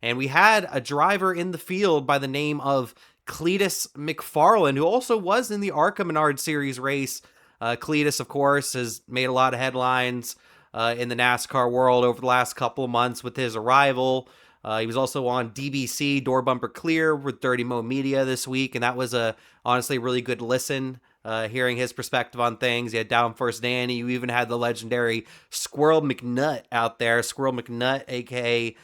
And we had a driver in the field by the name of Cletus McFarland, who also was in the ARCA Menard Series race. Cletus, of course, has made a lot of headlines in the NASCAR world over the last couple of months with his arrival. He was also on DBC Door Bumper Clear with Dirty Mo Media this week, and that was a honestly really good listen. Hearing his perspective on things, you had Down First Danny. You even had the legendary Squirrel McNutt out there. Squirrel McNutt, aka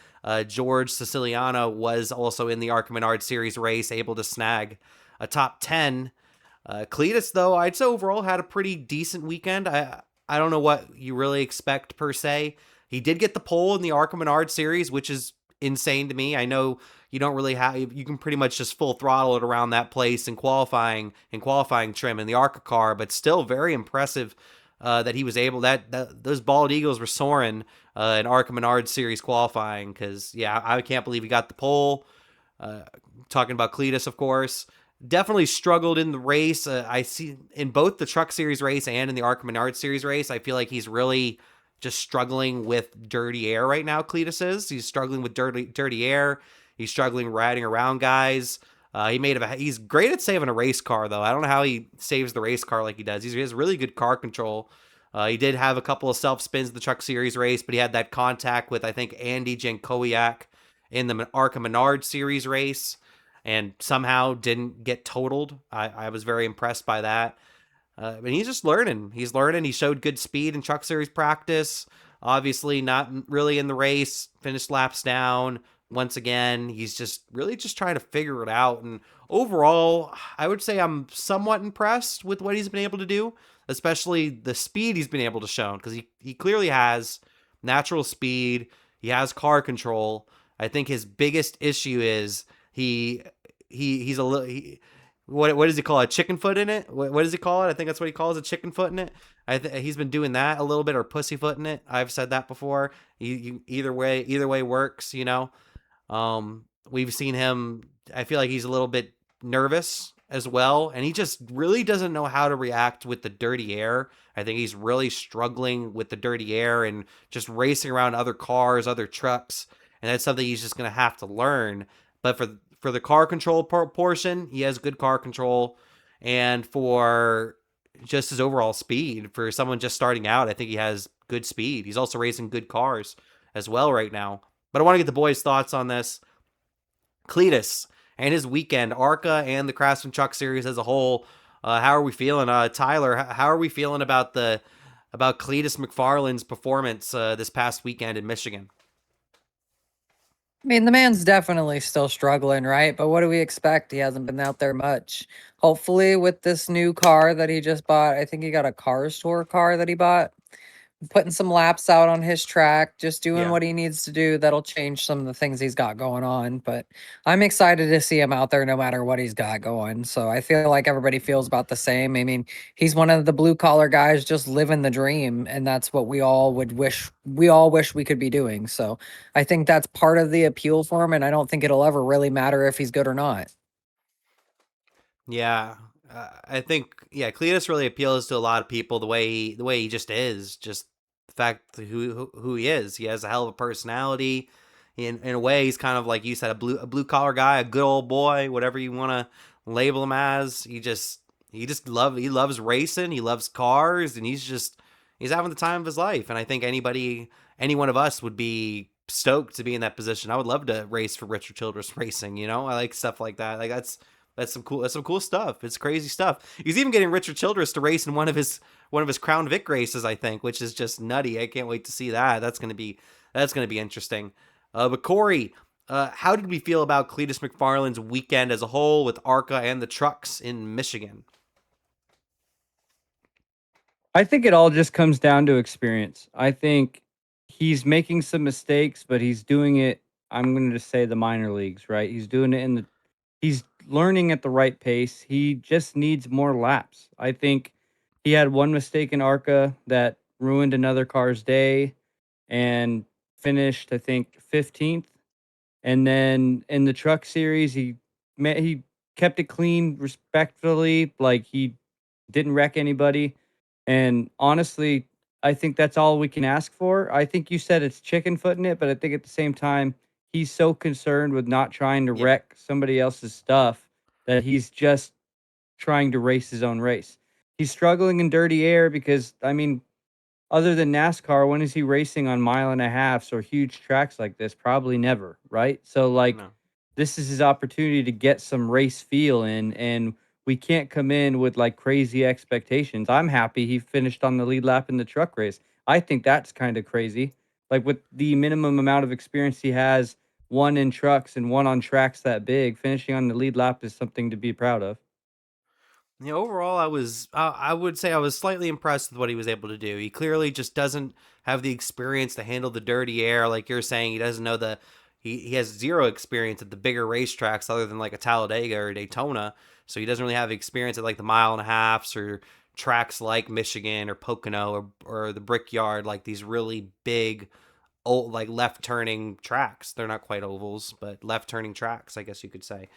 George Siciliano, was also in the ARCA Menard Series race, able to snag a top 10. Cletus, though, I'd say overall had a pretty decent weekend. I don't know what you really expect per se. He did get the pole in the ARCA Menard Series, which is insane to me. I know you don't really have, you can pretty much just full throttle it around that place in qualifying trim in the ARCA car, but still very impressive that he was able, that those bald eagles were soaring in ARCA Menard Series qualifying. Because yeah, I can't believe he got the pole. Talking about Cletus, of course, definitely struggled in the race. I see in both the Truck Series race and in the ARCA Menard Series race, I feel like he's really just struggling with dirty air right now. Cletus is. He's struggling with dirty air. He's struggling riding around guys. He's great at saving a race car, though. I don't know how he saves the race car like he does. He has really good car control. He did have a couple of self spins in the Truck Series race, but he had that contact with, I think, Andy Jankowiak in the ARCA Menard Series race and somehow didn't get totaled. I was very impressed by that. But he's just learning. He's learning. He showed good speed in Truck Series practice. Obviously, not really in the race. Finished laps down. Once again, he's just really just trying to figure it out. And overall, I would say I'm somewhat impressed with what he's been able to do, especially the speed he's been able to show. Because he clearly has natural speed. He has car control. I think his biggest issue is he's a little. What does he call it? Chicken foot in it? What does he call it? I think that's what he calls a chicken foot in it. He's been doing that a little bit, or pussyfoot in it. I've said that before. Either way works. We've seen him. I feel like he's a little bit nervous as well, and he just really doesn't know how to react with the dirty air. I think he's really struggling with the dirty air and just racing around other cars, other trucks, and that's something he's just gonna have to learn. But for the car control portion, he has good car control, and for just his overall speed for someone just starting out, I think he has good speed. He's also racing good cars as well right now. But I want to get the boys' thoughts on this. Cletus and his weekend, ARCA and the Craftsman Truck Series as a whole. How are we feeling, Tyler? How are we feeling about Cletus McFarland's performance this past weekend in Michigan? I mean, the man's definitely still struggling, right? But what do we expect? He hasn't been out there much. Hopefully, with this new car that he just bought, I think he got a Cars Tour car that he bought, putting some laps out on his track, just doing Yeah. what he needs to do. That'll change some of the things he's got going on. But I'm excited to see him out there no matter what he's got going. So I feel like everybody feels about the same. I mean, he's one of the blue collar guys just living the dream. And that's what we all wish we could be doing. So I think that's part of the appeal for him. And I don't think it'll ever really matter if he's good or not. Yeah. I think Cletus really appeals to a lot of people the way he just is, just the fact who he is. He has a hell of a personality. In a way, he's kind of like you said, a blue collar guy, a good old boy, whatever you want to label him as. He loves racing. He loves cars, and he's having the time of his life. And I think any one of us would be stoked to be in that position. I would love to race for Richard Childress Racing. I like stuff like that. Like that's some cool stuff. It's crazy stuff. He's even getting Richard Childress to race in one of his Crown Vic races, I think, which is just nutty. I can't wait to see that. That's gonna be interesting. But Cory, how did we feel about Cletus McFarland's weekend as a whole with ARCA and the trucks in Michigan? I think it all just comes down to experience. I think he's making some mistakes, but he's doing it. I'm going to just say the minor leagues, right? He's doing it he's learning at the right pace. He just needs more laps. I think he had one mistake in ARCA that ruined another car's day and finished, I think, 15th. And then in the truck series, he kept it clean respectfully, like he didn't wreck anybody. And honestly, I think that's all we can ask for. I think you said it's chicken footing it, but I think at the same time, he's so concerned with not trying to Yeah. wreck somebody else's stuff that he's just trying to race his own race. He's struggling in dirty air because, I mean, other than NASCAR, when is he racing on mile and a halfs or huge tracks like this? Probably never, right? So, like, No. this is his opportunity to get some race feel in, and we can't come in with like crazy expectations. I'm happy he finished on the lead lap in the truck race. I think that's kind of crazy. Like, with the minimum amount of experience he has, one in trucks and one on tracks that big, finishing on the lead lap is something to be proud of. Yeah, overall, I would say I was slightly impressed with what he was able to do. He clearly just doesn't have the experience to handle the dirty air, like you're saying. He doesn't know he has zero experience at the bigger racetracks other than like a Talladega or Daytona. So he doesn't really have experience at like the mile and a halfs or tracks like Michigan or Pocono or the Brickyard, like these really big old like left turning tracks. They're not quite ovals, but left turning tracks, I guess you could say.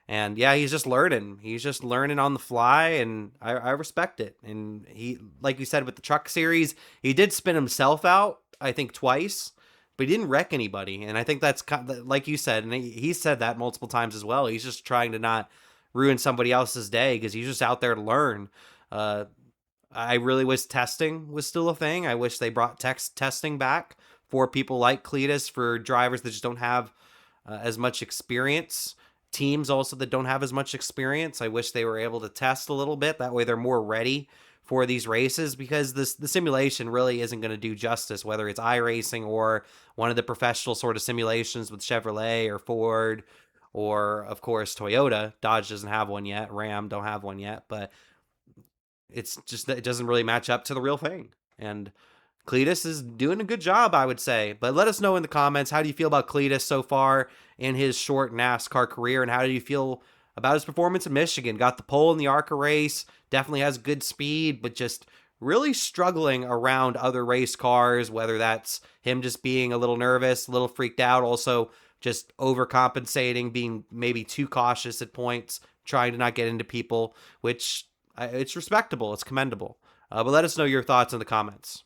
And yeah, he's just learning. He's just learning on the fly, and I respect it. And he, like you said, with the truck series, he did spin himself out, I think, twice, but he didn't wreck anybody. And I think that's kind of, like you said, and he said that multiple times as well. He's just trying to not ruin somebody else's day because he's just out there to learn. Uh, I really wish testing was still a thing. I wish they brought testing back for people like Cletus, for drivers that just don't have as much experience. Teams also that don't have as much experience. I wish they were able to test a little bit. That way they're more ready for these races, because the simulation really isn't going to do justice, whether it's iRacing or one of the professional sort of simulations with Chevrolet or Ford or, of course, Toyota. Dodge doesn't have one yet. Ram don't have one yet. But it's just that it doesn't really match up to the real thing. And Cletus is doing a good job, I would say. But let us know in the comments, how do you feel about Cletus so far in his short NASCAR career, and how do you feel about his performance in Michigan? Got the pole in the ARCA race, definitely has good speed, but just really struggling around other race cars, whether that's him just being a little nervous, a little freaked out, also just overcompensating, being maybe too cautious at points, trying to not get into people, which it's respectable, it's commendable. But let us know your thoughts in the comments.